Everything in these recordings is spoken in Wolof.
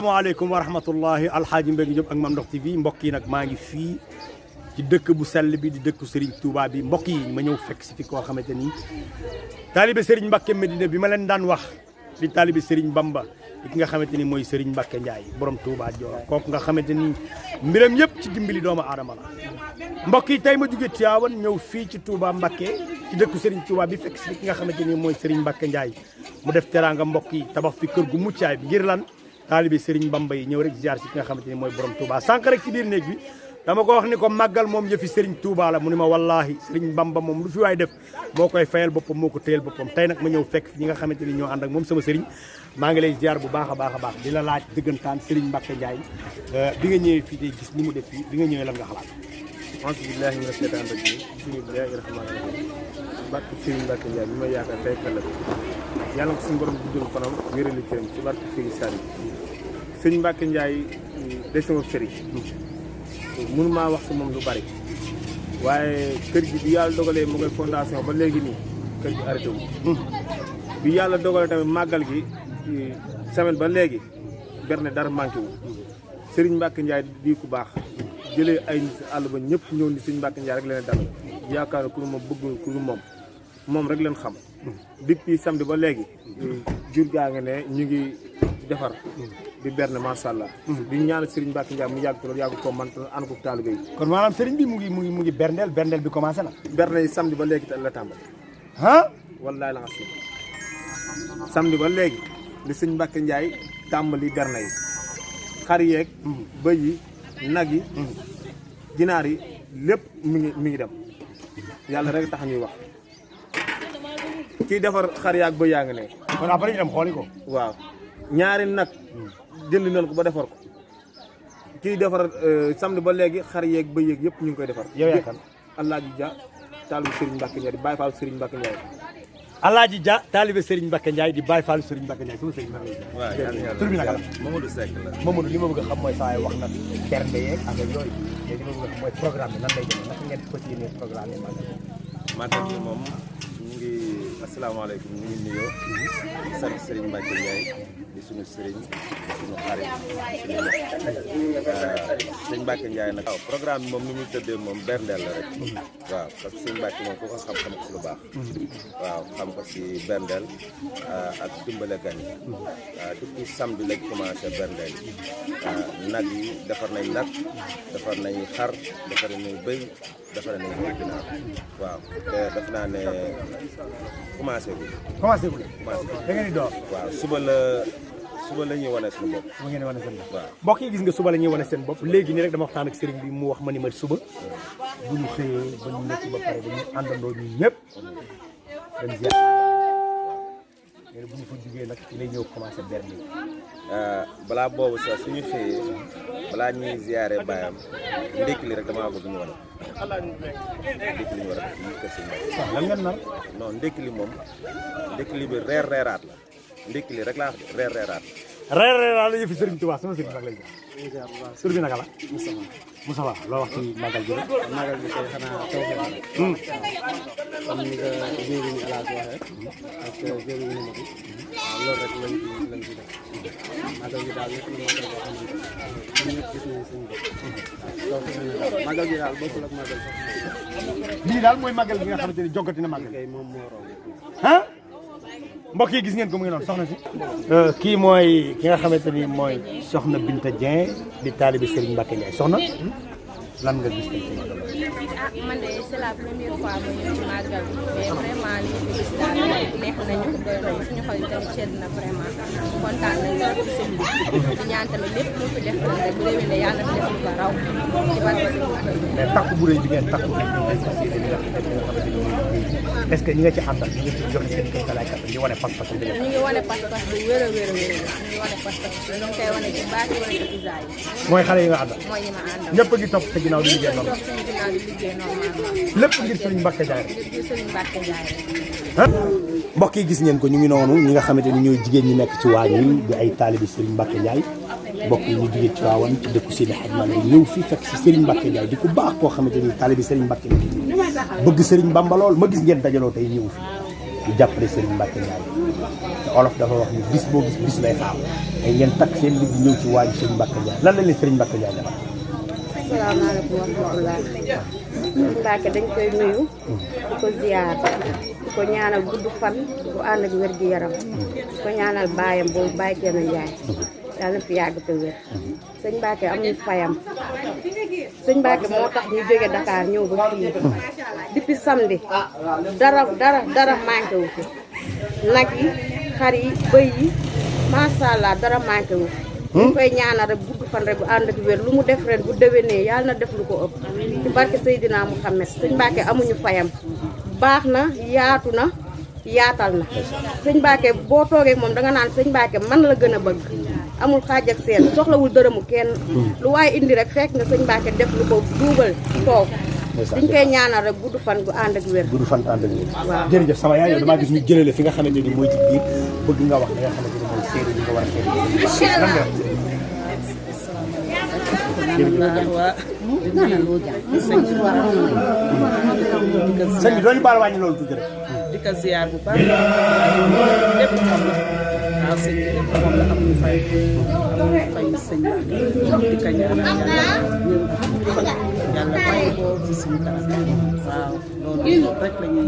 asalaamaaleykum wa rahmatullahi alxaaji Mbengue Diop ak Mame Ndokh TV mbokk yi nag maa ngi fii ci dëkk bu sell bi di dëkku Serigne Touba bi mbokk yi ma ñëw fekk si fi koo xamante ni taalibe Serigne Mbacke Medina bi ma leen daan wax di taalibe Serigne Bamba ki nga xamante ni mooy Serigne Mbacke Ndiaye borom Touba Dior kooku nga xamante ni mbiram yëpp ci dimbali doomu aadama la mbokk yi tey ma jóge Tivaouane ñëw fii ci Touba Mbacke ci dëkku Serigne Touba bi fekk si ki nga xamante ni mooy Serigne Mbacke Ndiaye mu def teraanga mbokk yi tabax fi kër gu muccaay bi ngir lan taalibe Serigne Bamba yi ñëw rek ziar si ki nga xamante ni mooy borom Touba sànq rek ci biir néeg bi dama ko wax ni ko màggal moom yëfi Serigne Touba la mu ni ma wallaahi Serigne Bamba moom lu fi waay def moo koy fayal boppam moo ko téyel boppam tey nag ma ñëw fekk ñi nga xamante ni ñoo ànd ak moom sama Serigne maa ngi lay ziar bu baax a baax di la laaj dëggantaan Serigne Mbacke Ndiaye bi nga ñëwee fii tey gis ni mu def fii bi nga ñëwee lan nga xalaat. auzu billaahi mina sheytaani rajiim bismillaahi rahmaani rahiim barke Serigne Mbacke Ndiaye bi ma yaakaar tey ëllëg yàlla ko suñu borom guddal fanam wérali cëram ci barke Serigne Saliou Serigne Mbacke Ndiaye de sama Serigne mënu maa wax si moom lu bari waaye kër gi bi yàlla dogalee mu koy fondation ba léegi nii kër gi arrêté wu bi yàlla dogalee tamit màggal gi semaine ba léegi berne dara manqué wu Serigne Mbacke Ndiaye di ku baax jëlee ay nit si àll ba ñëpp ñëw ni Serigne Mbacke Ndiaye rek leen dalal yaakaar ku ma bëgg ku moom rek leen xam depuis samedi ba léegi jur gaa nga ne ñu ngi defar di berne macha allah di ñaanal Serigne Mbacke Ndiaye mu yàgg loolu yàgg ko man ànd ko taalibe yi kon maanaam Serigne bi mu ngi berndeel bi commencé na. berne yi samedi ba léegi te la tàmbali. ah. wallaahi la nga si samedi ba léegi li Serigne Mbacke Ndiaye tàmbali berne yi xar yeeg bëy yi nag yi ginaar yi lépp mi ngi dem yàlla rek tax ñuy wax kii defar xar yaag bëy yaa ngi ne. kon après ñu dem xooli ko. waaw ñaari nag jënd nañ ko ba defar ko kii defar samedi ba léegi xar yeeg bëy yeeg yëpp ñu ngi koy defar. yow yaa kan Alaaji Dia taalibe Serigne Mbacke Ndiaye di Baye Fall Serigne Mbacke Ndiaye. Alaaji Dia taalibe Serigne Mbacke Ndiaye di Baye Fall Serigne Mbacke Ndiaye sama Serigne Mbacke Ndiaye. waaw yàlla tur bi naka la. Mamadou Seck la. Mamadou li ma bëgg a xam mooy saa wax na bernde yeeg affaire yooyu léegi li ma bëgg a xam mooy programme bi nan lay demee naka ngeen fas yéene programme yi màggal gi moom ñu ngi asalaamaaleykum ñu ngi nuyoo di sant Serigne Mbacke Ndiaye di suñu Serigne di suñu xarit suñu Serigne Mbacke Ndiaye nag. waaw programme bi moom ni muy tëddee moom berndeel la rek. waaw parce que Serigne Mbacke moom ku ko xam-xam ko si lu baax. waaw xam ko si berndeel ak dimbale gan yi. waaw depuis samedi lañ commencé berndeel nag yi defar nañ nag defar nañ xar defar nañ bëy defar nañ ko ginaar waaw te def naa ne commencé gu da ngeen di door. waaw suba la ñuy wane suñu bopp. mu ngeen wane seen bopp. waaw mbokk yi gis nga suba la ñuy wane seen bopp léegi nii rek dama waxtaan ak Serigne bi mu wax ma ni ma suba bu ñu xëyee ba ñu nekk ba pare dañuy àndandoo ñun ñëpp dem ziar mais bu ñu fa jugee nag lay ñëw commencé berne yi. balaa boobu sax suñu xëyee balaa ñuy ziare baayam ndékki li rek damaa bëgg ñu wane ndékki li ñu war a def kër si waaw lan ngeen nar. non ndékki li moom ndékki li bi reeraat la ndékki li rek laa wax de reeraat. reeraat la yëfi Serigne Touba sama Serigne nag lay ziar. tur bi naka la. Moustapha loo wax ci màggal gi rek. magal bi tey xanaa taw bi rek. comme ni nga jëriñu alaas waxee. ak jëriñu na ma waaw loolu rek lañ ci def. magal gi daal nekk na magal boo xamante ne ñun ñëpp gis nañu suñu bopp. loolu fi mu ne daal magal gi daal bokkul ak magal sax. lii daal mooy màggal gi nga xamante ni joggati na màggal. kay moom moo raw. ah mbokk yi gis ngeen ko mu ngi noonu soxna si. kii mooy ki nga xamante ni mooy soxna Binta Dieng di taalibe Serigne Mbacke Ndiaye soxna lan nga gis tey ci màggal. man de c'est la première fois ma ñëw ci màggal bi mais vraiment li ñu gis daal neex nañu ko doy nañu suñu xol yi tamit sedd na vraiment kontaan nañu ci sëñ bi di ñaan tamit lépp lu fi def rek bu déwénee yàlla na fi def lu ko raw ci barke sëñ bi. mais takku bu rëy bi ngeen takku est-ce que ñi nga ci àndal ñi nga ci joxe seen kër talaay kat di wane pas-pas bi. ñu ngi wane pas-pas bu wér a wér a wér ñu ngi wane pas-pas bi ñu ngi koy wane ci baax yi wane ci isaa yi. mooy xale yi nga àndal. mooy ñi ma àndal. ñëpp a ngi topp sa ginnaaw di liggéey noonu. topp suñu ginnaaw di liggéey normalement. lépp ngir Serigne Mbacke Ndiaye. ngir Serigne Mbacke Ndiaye. mbokk yi gis ngeen ko ñu ngi noonu ñi nga xamante ni ñooy jigéen ñi nekk ci waañ yi di ay taalibi Serigne Mbacke Ndiaye mbokk yi ñu jigéen ci waawan ci dëkku Seydi Hadji Malick ñëw fii fekk si Serigne Mbacke Ndiaye di ku baax koo xamante ni taalibi Serigne Mbacke bëgg Serigne Bamba lool ma gis ngeen dajaloo tey ñëw fi di jàppale Serigne Mbacke Ndiaye te olof dafa wax ni bis boo gis bis lay xaar ay ngeen takk seen ligg ñëw ci waaji Serigne Mbacke Ndiaye lan la leen Serigne Mbacke Ndiaye defal. asalaamaaleykum wa rahmatulah. Serigne Mbacke dañ koy nuyu. di ko ziar di ko ñaanal gudd fan bu ànd ak wér gi yaram. di ko ñaanal baayam boobu Baye Thierno Ndiaye. yàlla na fi yàgg te wér. sëñ Mbacke amuñu fayam. sëñ Mbacke moo tax ñu jóge Dakar ñëw ba fii. depuis samedi. dara manqué wu fi. nag yi xar yi bëy yi macha allah dara manqué wu fi. ñu koy ñaanal rek gudd fan rek bu ànd ak wér lu mu def ren bu déwénee yàlla na def lu ko ëpp. ci barke Seydina Mouhamed sëñ Mbacke amuñu fayam. baax na yaatu na yaatal na. sëñ Mbacke boo toogee moom danga naan sëñ Mbacke man la gën a bëgg. amul xaaj ak seen soxlawul dërëmu kenn. lu waaye indi rek fekk nga sëñ Mbacke def lu ko duubal toog. dañ koy ñaanal rek gudd fan gu ànd ak wér. gudd fan ànd ak wér. waaw jërëjëf sama yaay yow damaa gis ñu jëlee la fi nga xamante ni mooy ci biir bëgg nga wax li nga xamante ni mooy séeréer yi nga war a séeréer lan nga sëñ bi doo ñu baal wàññi loolu tuuti rek. di ko ziar bu baax lépp moom la waaw sëñ bi lépp moom la amuñu fay sëñ bi di ko ñaanal yàlla bàyyi ko ci suñu kanam waaw loolu rek la ñuy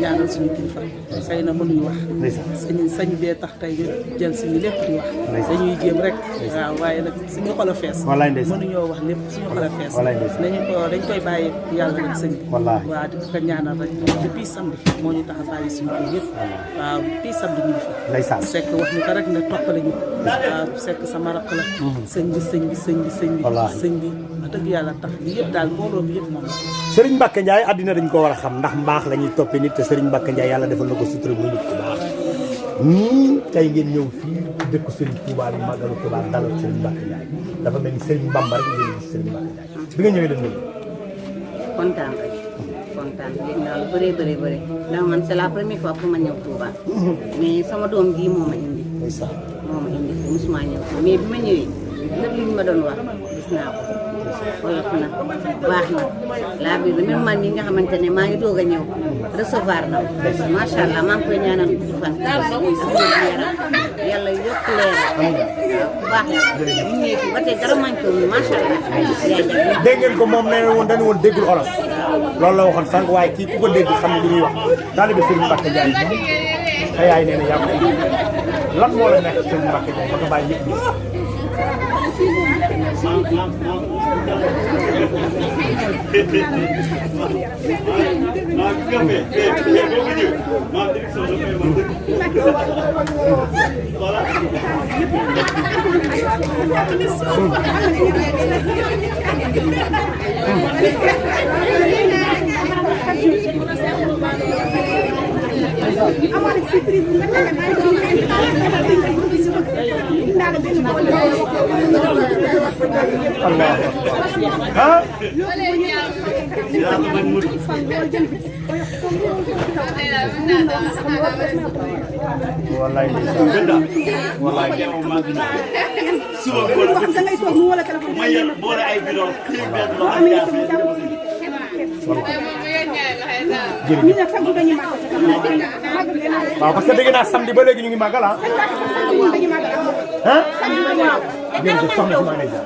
ñaanal suñu kilifa xëy na mënuñu wax sañ bee tax tey jël suñu lépp di wax dañuy jéem rek waaw waaye nag suñu xol a fees mënuñoo wax lépp suñu xol a fees dañ koy bàyyi yàlla rek sëñ bi waaw di ko ñaanal rek depuis samedi moo ñu tax a bàyyi suñu kër yëpp waaw depuis samedi ñu ngi fi sekk wax ñu ko rek ne toppale ñu waaw sekk sama rakk la sëñ bi wax dëgg yàlla tax bi yëpp daal mbooloo bi yëpp moom la Serigne Mbacke Ndiaye àddina dañ ko war a xam ndax mbaax la ñuy toppee nit te Serigne Mbacke Ndiaye yàlla defal na ko sutura muy nit ku baax nii tey ngeen ñëw fii dëkku Serigne Touba bi Magalu Touba dalal Serigne Mbacke Ndiaye dafa mel ni Serigne Bamba rek ngeen gis Serigne Mbacke Ndiaye bi nga ñëwee dañ ñëw kontaan rek kontaan yëg naa lu bëree ndax man c'est la première fois pour ma ñëw Touba mais sama doom ji moo ma indi musuma ñëw mais bi ma ñëwee lépp li ñu ma doon wax gis naa ko oyof na baax na laa biir la même man mi nga xamante ne maa ngi doog a ñëw recevoir na macha allah maa ngi koy ñaanal gudd fan yàlla yokk leer waaw bu baax la ñu ñëwee fii ba tey dara manqué wu macha allah dégg ngeen ko moom nee woon dañu woon déggul olof loolu la waxoon sànq waaye kii ku ko dégg xam ne li ñuy wax taalibe Serigne Mbacke Ndiaye te yaay nee na yaa ko lan moo la nekk Serigne Mbacke Ndiaye ba nga bàyyi yëpp Allah ah wallaay wallaay waaw parce que dégg naa samedi ba léegi ñu ngi màggal ah jërëjëf soxna si maa ngi lay jaar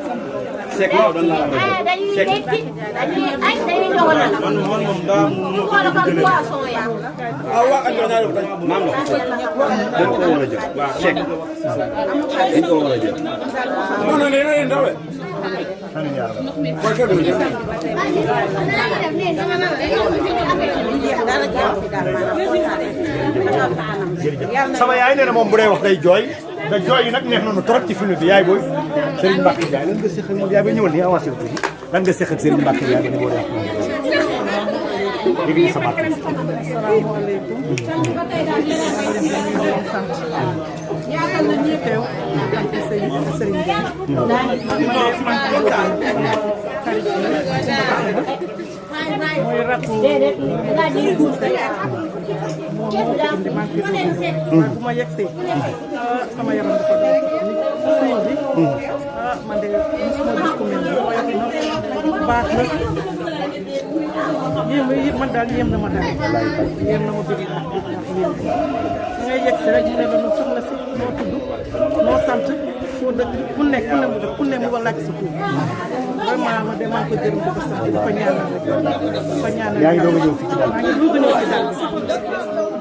Seck waaw dañ la Seck man moom daa waa ak ñoo ñaari maam la dañ ko war a jël waaw Seck dañ ko war a jël non non nee na ndaw sama yaay nee na moom bu dee wax day jooy da jooy yi nag neex nañu trop ci film bi yaay booy Serigne Mbacke Ndiaye lan nga seq ak moom yaay booy ñëwal nii avancé wu tuuti lan nga seq ak Serigne Mbacke Ndiaye ba ne boo dee wax moom léegi ñu sa baat asalaamaaleykum ñaata la ñuy teew sant Serigne Ndiaye mooy rakku bu ma yegsee sama yaram dafa doon sëñ bi man de mosuma gis ku mel ni baax na man daal yéem na ma daal yéem na ma bëgg ndax yéem da ngay yegg si rek mu ne la ñu soxla si noo tudd noo sant foo dëkk ku nekk ku ne mu laaj sa tur vraiment ma de maa ngi ko gërëm di ko sant di ko ñaanal rek di ko ñaanal yaa ngi doog a ñëw fii ci dal maa ngi doog a ñëw ci dal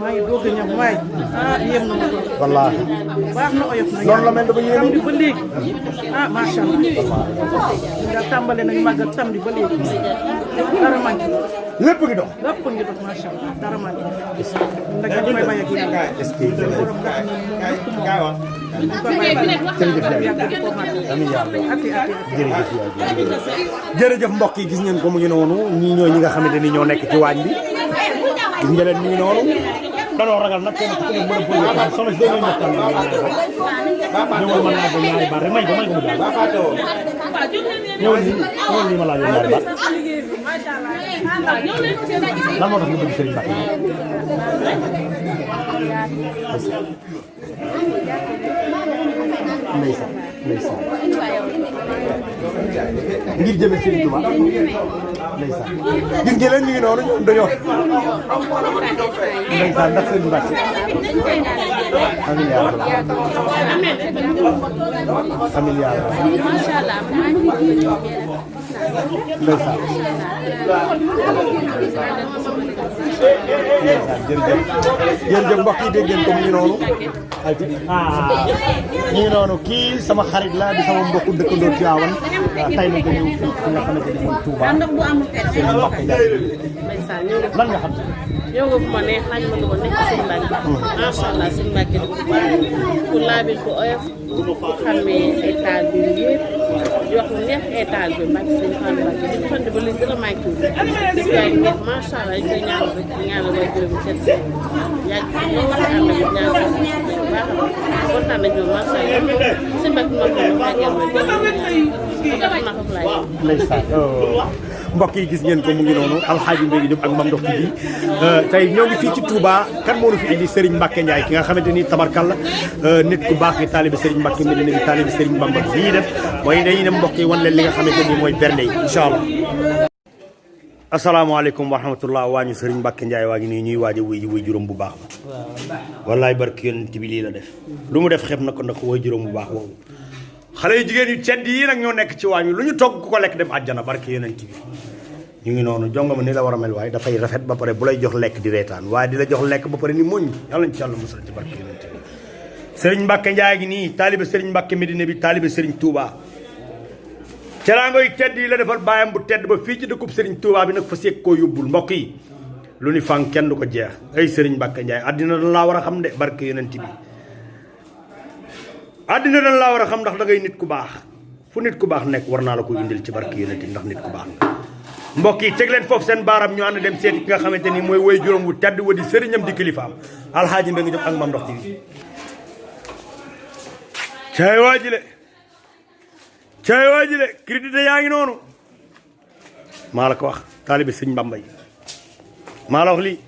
maa ngi doog a ñëw waaye yéem na ma ko wallaahi baax na oyof na noonu la mel dafa yéeme samedi ba léegi macha allah daal tàmbale nañu màggal samedi ba léegi dara manqué lépp ngi dox lépp ngi dox macha allah dara manqué ndax dañ koy bay ak yàlla est-ce que borom nga xam ne moom lépp moom jërëjëf jërëjëf mbokk yi gis ngeen ko mu ngi noonu ñii ñooy ñi nga xamante ni ñoo nekk ci waañ bi gis nga leen nii noonu danoo ragal nag kenn ku ne mën a posé soxna si doon ñëw ñëwal ma laaj ñaari baat rek may ko mu daal ñëwal nii ma laaj ñaari baat lan moo tax nga bëgg Serigne Mbacké ndeysaan ndeysaan ngir jëme Serigne Touba ndeysaan gis ngeen leen ñu ngi noonu ñoom dañoo ndeysaan ndax Serigne Mbacké amiin yaa rabbal amiin yaa rabbal Masyaallah, ndeysaan jërëjëf mbokk yi dégg ngeen ko mu ngi noonu mu ngi noonu kii sama xarit la di sama mbokku dëkkandoo Tiwaawan tey nag ñëw fii fi nga xamante ni mooy Touba Serigne Mbacké Ndiaye lan nga xam yow nga fu ma neex laaj ma lu ma nekk Serigne Mbacké macha allah Serigne Mbacké di ko baax ku laabil ko oyof xamee ay taal bi yëpp di wax lu neex ay taal bi Mbacké Serigne Fall Mbacké di fande ba léegi dara manqué wu gis yaay neex macha allah dañ koy ñaanal rek ñaanal way gërëm set si yàgg si ñëw si ànd ak ñaan sa bu baax a baax kontaan nañ ñoom macha allah Serigne Mbacké ma ko màggal ma ndeysaan mbokk yi gis ngeen ko mu ngi noonu Alxaaji Mbaye Diop ak Mame Ndokh TV tey ñoo ngi fii ci Touba kan moo ñu fi indi Serigne Mbacké Ndiaye ki nga xamante ni tabarkalla nit ku baax gi taalibe Serigne Mbacké Medina bi taalibe Serigne Bamba li ñuy def mooy dañuy dem mbokk yi wan leen li nga xamante ni mooy bernde yi incha allah. asalaamaaleykum wa rahmatullah waa ñu Serigne Mbacké Ndiaye waa ngi nii ñuy waaj a wuy juróom bu baax ba wallaay barki yonent bi lii la def lu mu def xeeb na ko ndax wuy juróom bu baax boobu xale yu jigéen yu tedd yi nag ñoo nekk ci waañ wi lu ñu togg ku ko lekk dem àjjana barke yonent bi ñu ngi noonu jongama ni la war a mel waaye dafay rafet ba pare bu lay jox lekk di reetaan waaye di la jox lekk ba pare ni muñ yàlla ci yàlla musal ci barke yonent bi Serigne Mbacké Ndiaye gi nii taalibe Serigne Mbacké Medina bi taalibe Serigne Touba ceraango yu tedd yi la defal baayam bu tedd ba fii ci dëkkub Serigne Touba bi nag fa seeg koo yóbbul mbokk yi lu ni fànk kenn du ko jeex ay Serigne Mbacké Ndiaye àddina dañ laa war a xam de barke yonent bi àddina dañ laa war a xam ndax da ngay nit ku baax fu nit ku baax nekk war naa la ko indil ci barke yonent bi ndax nit ku baax nga mbokk yi teg leen foofu seen baaram ñu ànd dem seeti ki nga xamante ni mooy woy juróom wu tedd wa di sëriñam di kilifaam Alxaaji Mbaye Diop ak Mame Ndokh TV caay waajile crédit yaa ngi noonu maa la ko wax taalibe sëñ Bamba yi maa la wax lii